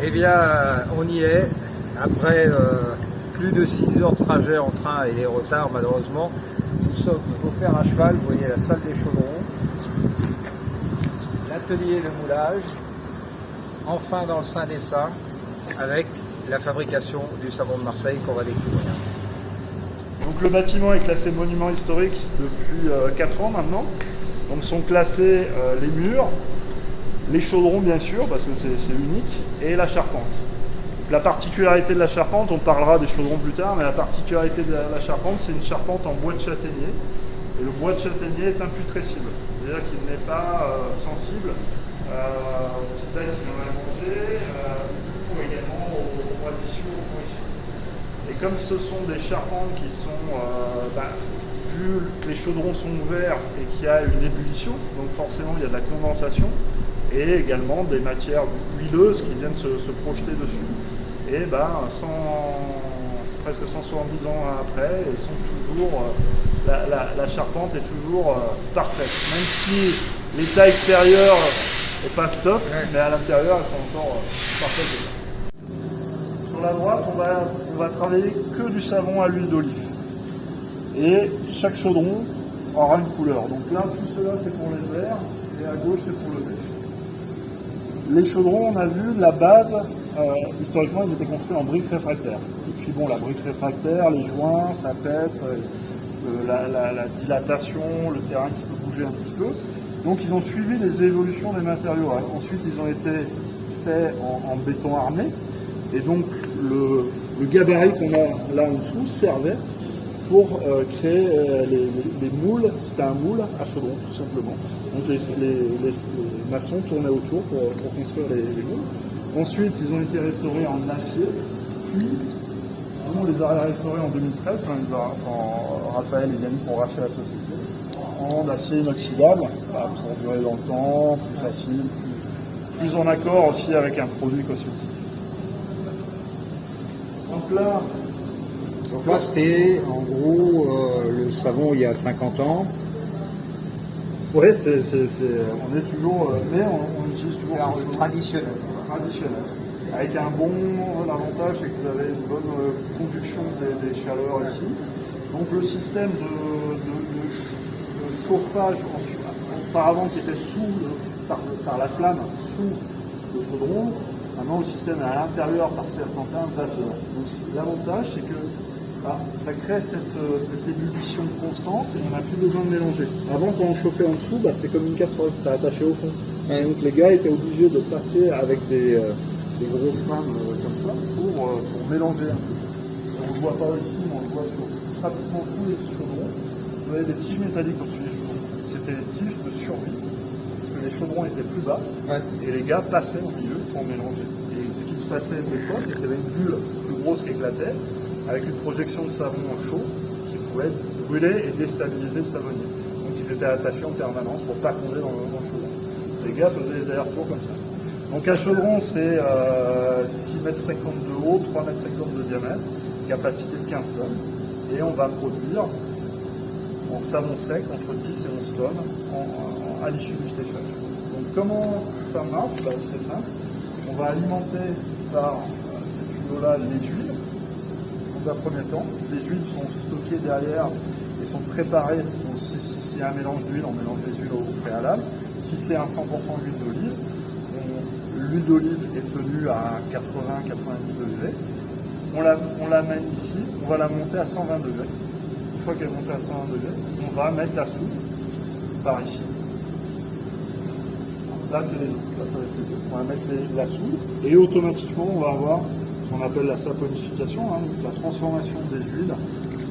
Eh bien, on y est. Après plus de 6 heures de trajet en train et les retards, malheureusement, nous sommes au fer à cheval. Vous voyez la salle des chaudrons, l'atelier de moulage, enfin dans le sein des saints, avec la fabrication du savon de Marseille qu'on va découvrir. Donc le bâtiment est classé monument historique depuis 4 ans maintenant. Donc sont classés les murs, les chaudrons bien sûr, parce que c'est unique, et la charpente. La particularité de la charpente, on parlera des chaudrons plus tard, mais la particularité de la charpente, c'est une charpente en bois de châtaignier. Et le bois de châtaignier est imputrescible, c'est-à-dire qu'il n'est pas sensible aux petites bêtes qui vont la manger, ou également aux moisissures, aux moissures. Et comme ce sont des charpentes qui sont, vu que les chaudrons sont ouverts et qu'il y a une ébullition, donc forcément il y a de la condensation, et également des matières huileuses qui viennent se projeter dessus. Et presque 170 ans après, ils sont toujours, la charpente est toujours parfaite. Même si l'état extérieur n'est pas top, mais à l'intérieur, elles sont encore parfaites. Sur la droite, on va travailler que du savon à l'huile d'olive. Et chaque chaudron aura une couleur. Donc là, tout cela, c'est pour les verts, et à gauche, c'est pour le beige. Les chaudrons, on a vu, la base, historiquement, ils étaient construits en briques réfractaires. Et puis bon, la brique réfractaire, les joints, ça pète, la dilatation, le terrain qui peut bouger un petit peu. Donc ils ont suivi les évolutions des matériaux. Ensuite, ils ont été faits en béton armé. Et donc, le gabarit qu'on a là en dessous servait pour créer les moules. C'était un moule à chaudron, tout simplement. Donc les maçons tournaient autour pour construire les moules. Ensuite, ils ont été restaurés en acier. Puis, on les a restaurés en 2013, quand Raphaël et Yannick ont racheté la société, en acier inoxydable, pour durer dans le temps, plus facile, plus en accord aussi avec un produit cosmétique. Donc là, c'était en gros le savon il y a 50 ans. Oui, on est toujours, mais on utilise toujours C'est traditionnel. Avec l'avantage, c'est que vous avez une bonne conduction des chaleurs ici. Donc le système de chauffage auparavant qui était par la flamme sous le chaudron, maintenant le système est à l'intérieur par serpentin vapeur. Donc l'avantage, c'est que ça crée cette ébullition constante et on n'a plus besoin de mélanger. Avant, quand on chauffait en dessous, c'est comme une casserole, ça attachait au fond. Et donc les gars étaient obligés de passer avec des grosses flammes comme ça pour mélanger un peu. On ne le voit pas ici, mais on le voit sur pratiquement tous les chaudrons. Vous avez des tiges métalliques au-dessus des chaudrons. C'était des tiges de survie, parce que les chaudrons étaient plus bas, et les gars passaient au milieu pour mélanger. Et ce qui se passait des fois, c'est qu'il y avait une bulle plus grosse qui éclatait, avec une projection de savon chaud qui pouvait brûler et déstabiliser le savonnier. Donc ils étaient attachés en permanence pour ne pas tomber dans le chaudron. Les gars faisaient des allers-retours comme ça. Donc un chaudron, c'est 6,50 m de haut, 3,50 m de diamètre, capacité de 15 tonnes. Et on va produire en savon sec entre 10 et 11 tonnes à l'issue du séchage. Donc comment ça marche? C'est simple. On va alimenter par cette tuyau-là les huiles. Dans un premier temps, les huiles sont stockées derrière et sont préparées. Donc s'il y a un mélange d'huile, on mélange les huiles au préalable. Si c'est un 100% d'huile d'olive, l'huile d'olive est tenue à 80-90 degrés. On la mène ici, on va la monter à 120 degrés. Une fois qu'elle est montée à 120 degrés, on va mettre la soude par ici. Là, c'est les eaux. Là, ça va être les eaux. On va mettre la soude et automatiquement, on va avoir ce qu'on appelle la saponification, la transformation des huiles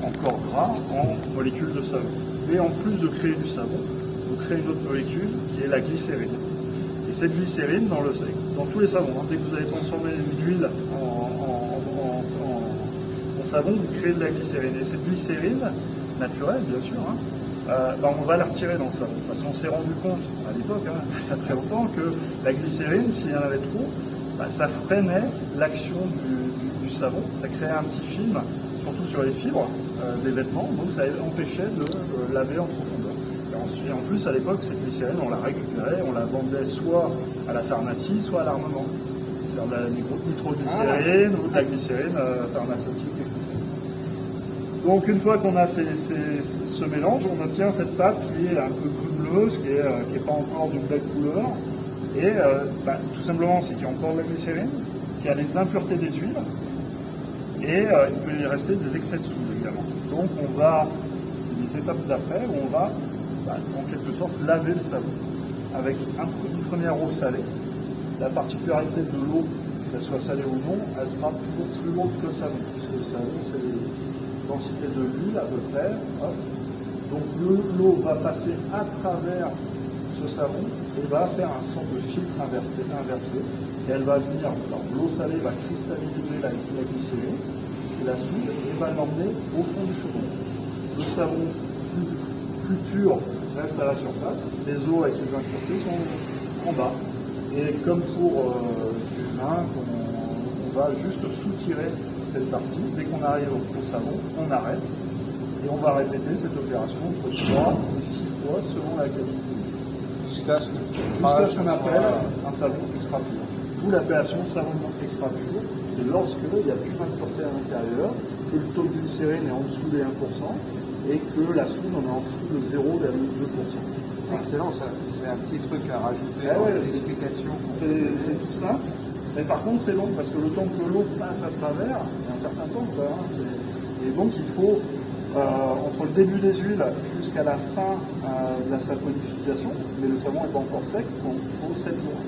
en corps gras en molécules de savon. Et en plus de créer du savon, on crée une autre molécule qui est la glycérine. Et cette glycérine, dans tous les savons, dès que vous allez transformer une huile en savon, vous créez de la glycérine. Et cette glycérine, naturelle bien sûr, on va la retirer dans le savon. Parce qu'on s'est rendu compte, à l'époque, il y a très longtemps, que la glycérine, s'il y en avait trop, ça freinait l'action du savon. Ça créait un petit film, surtout sur les fibres des vêtements, donc ça empêchait de laver en profondeur. Et en plus, à l'époque, cette glycérine, on la récupérait, on la vendait soit à la pharmacie, soit à l'armement. faire de la nitroglycérine ou de la glycérine pharmaceutique, etc. Donc une fois qu'on a ce mélange, on obtient cette pâte qui est un peu grumeuse, qui est pas encore d'une belle couleur. Et tout simplement, c'est qu'il y a encore de la glycérine, qu'il y a les impuretés des huiles, et il peut y rester des excès de soude également. Donc c'est les étapes d'après où on va, en quelque sorte, laver le savon avec une première eau salée. La particularité de l'eau, qu'elle soit salée ou non, elle sera toujours plus haute que le savon, puisque le savon, c'est les densités de l'huile à peu près. Hop. Donc l'eau va passer à travers ce savon et va faire un sorte de filtre inversé et elle va venir, l'eau salée va cristalliser la glycérine et la soude et va l'emmener au fond du chaudron. Le savon plus pur reste à la surface, les eaux avec les impuretés sont en bas. Et comme pour du vin, on va juste soutirer cette partie. Dès qu'on arrive au savon, on arrête et on va répéter cette opération entre 3 et 6 fois selon la qualité. Jusqu'à ce qu'on appelle un savon extra pur. D'où l'appellation savon extra pur. C'est lorsque il n'y a plus d'impureté à l'intérieur, que le taux de glycérine est en dessous des 1% et que la soude en est en dessous de 0,2%. Excellent, ça. C'est un petit truc à rajouter dans les explications. C'est tout ça. Mais par contre, c'est long parce que le temps que l'eau passe à travers, il y a un certain temps. Et donc, il faut, entre le début des huiles jusqu'à la fin de la saponification, mais le savon n'est pas encore sec, donc il faut 7 jours.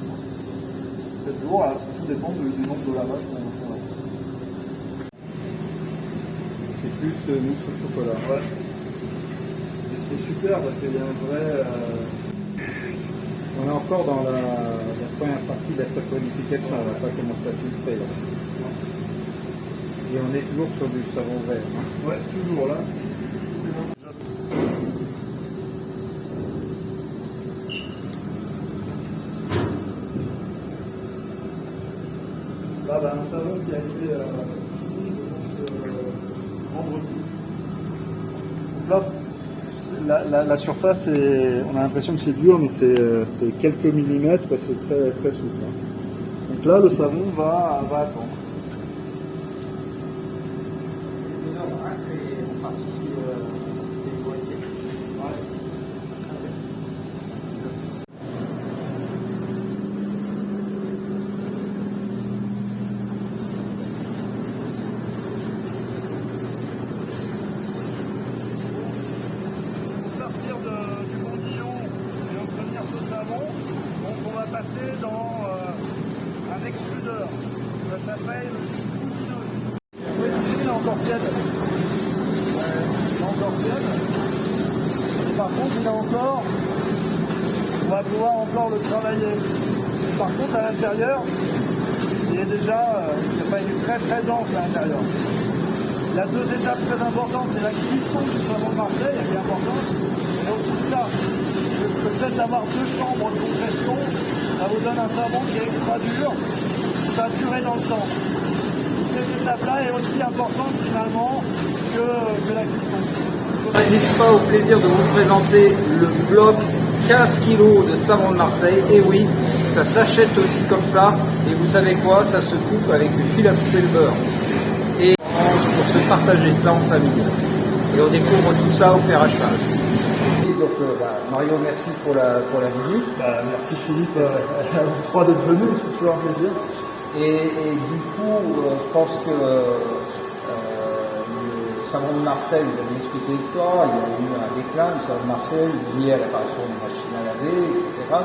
7 jours, tout dépend du nombre de lavages qu'on va faire. C'est plus mousse au chocolat. Ouais. Et c'est super parce qu'il y a un vrai... On est encore dans la première partie de la saponification, on n'a pas commencé à filtrer. Et on est toujours sur du savon vert. Ouais, toujours là. Là, un savon qui a été vendredi. Donc là, la surface, on a l'impression que c'est dur, mais c'est quelques millimètres et c'est très, très souple. Donc là, le savon va attendre. Passer dans un extrudeur. Ça s'appelle le il est encore tiède. Il est encore tiède. Et par contre, on va pouvoir encore le travailler. Et par contre, à l'intérieur, il est déjà, il est très très dense à l'intérieur. Il y a deux étapes très importantes, c'est la cuisson du savon de Marseille, qui est importante, mais aussi ça. Le fait d'avoir deux chambres de compression, ça vous donne un savon qui est extra dur, qui va durer dans le temps. Cette étape-là est aussi importante finalement que la cuisson. Je n'hésite pas au plaisir de vous présenter le bloc 15 kg de savon de Marseille. Et oui, ça s'achète aussi comme ça. Et vous savez quoi, ça se coupe avec le fil à couper le beurre. Et pour se partager ça en famille. Et on découvre tout ça au fer à cheval. Donc Mario, merci pour la visite. Merci Philippe, à vous trois d'être venus, c'est toujours un plaisir. Et du coup, je pense que le savon de Marseille, vous avez expliqué l'histoire, il y a eu un déclin du savon de Marseille lié à l'apparition des machines à laver, etc.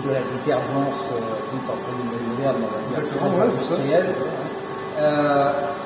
De la détergence dite entre guillemets moderne, dans la détergence industrielle.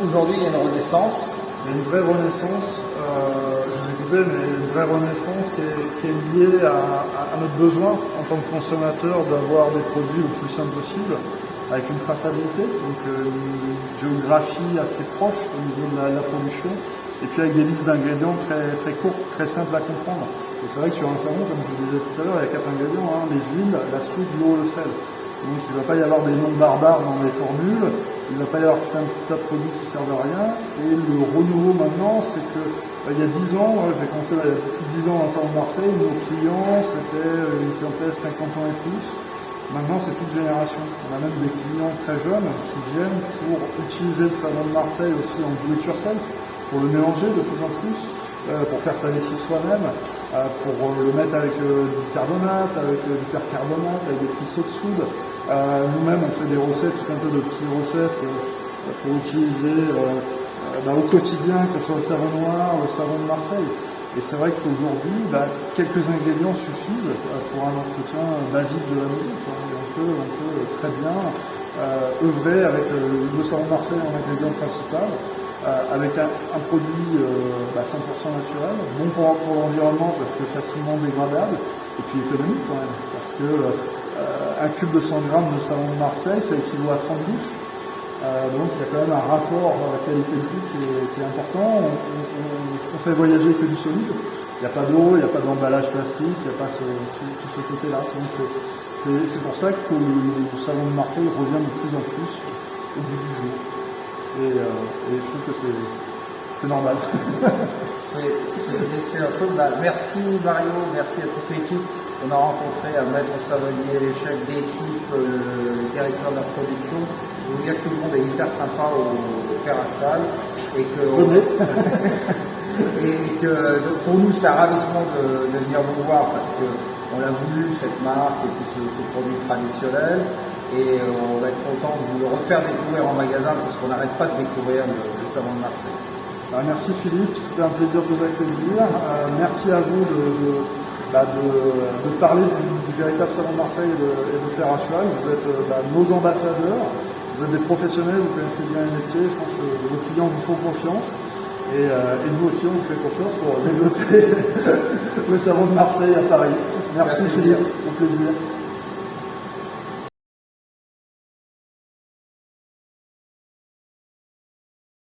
Aujourd'hui, il y a une renaissance. Il y a une vraie renaissance, je vous ai coupé, mais une vraie renaissance qui est liée à notre besoin en tant que consommateur d'avoir des produits le plus simple possible, avec une traçabilité, donc une géographie assez proche au niveau de la production, et puis avec des listes d'ingrédients très, très courtes, très simples à comprendre. Et c'est vrai que sur un savon, comme je vous disais tout à l'heure, il y a 4 ingrédients, les huiles, la soude, l'eau, le sel. Donc il ne va pas y avoir des noms barbares dans les formules, il ne va pas y avoir tout un tas de produits qui servent à rien. Et le renouveau maintenant, c'est que il y a 10 ans, j'ai commencé il y a plus de 10 ans dans le salon de Marseille, nos clients, c'était une clientèle 50 ans et plus. Maintenant, c'est toute génération. On a même des clients très jeunes qui viennent pour utiliser le savon de Marseille aussi en do it yourself, pour le mélanger de plus en plus, pour faire sa lessive soi-même, pour le mettre avec du carbonate, avec du percarbonate, avec des cristaux de soude. Nous-mêmes, on fait des recettes, tout un tas de petites recettes pour utiliser au quotidien, que ce soit le savon noir ou le savon de Marseille. Et c'est vrai qu'aujourd'hui, quelques ingrédients suffisent pour un entretien basique de la maison. On peut très bien œuvrer avec le savon de Marseille en ingrédient principal, avec un produit 100% naturel, bon pour l'environnement parce que facilement dégradable, et puis économique quand même, parce que un cube de 100 grammes de savon de Marseille, ça équivaut à 30 douches. Donc il y a quand même un rapport à la qualité-prix qui est important. On fait voyager que du solide. Il n'y a pas d'eau, il n'y a pas d'emballage plastique, il n'y a pas tout ce côté-là. C'est pour ça que le savon de Marseille revient de plus en plus au bout du jour. Et je trouve que c'est normal. C'est une excellente chose. Merci Mario, merci à toute l'équipe. On a rencontré un maître savonnier, les chefs d'équipe, le directeur de la production. Je vous dire que tout le monde est hyper sympa au fer à cheval et que donc pour nous c'est un ravissement de venir vous voir parce que on l'a voulu cette marque et puis ce produit traditionnel et on va être content de vous le refaire découvrir en magasin parce qu'on n'arrête pas de découvrir le savon de Marseille. Alors, merci Philippe, c'était un plaisir de vous accueillir. Merci à vous de parler du véritable savon de Marseille et de fer à cheval. Vous êtes nos ambassadeurs. Vous êtes des professionnels, vous connaissez bien le métier, je pense que vos clients vous font confiance. Et nous aussi, on vous fait confiance pour développer le savon de Marseille à Paris. Merci Philippe, au plaisir.